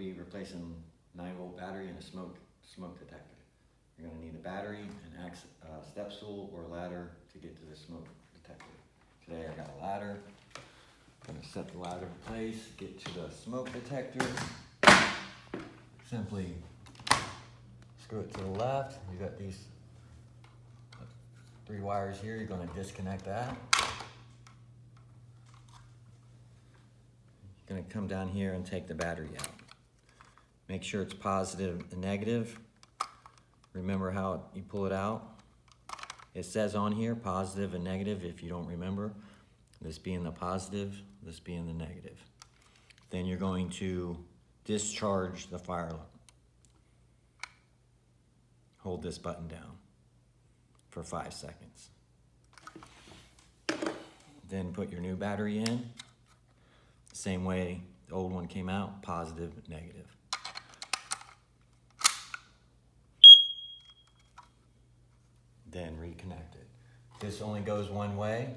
be replacing 9-volt battery and a smoke detector. You're going to need a battery, an step stool, or a ladder to get to the smoke detector. Today I got a ladder. I'm going to set the ladder in place, get to the smoke detector. Simply screw it to the left. You got these 3 wires here. You're going to disconnect that. You're going to come down here and take the battery out. Make sure it's positive and negative. Remember how you pull it out. It says on here positive and negative if you don't remember. This being the positive, this being the negative. Then you're going to discharge the fire alarm. Hold this button down for 5 seconds. Then put your new battery in. Same way the old one came out, positive, negative. Then reconnect it. This only goes one way.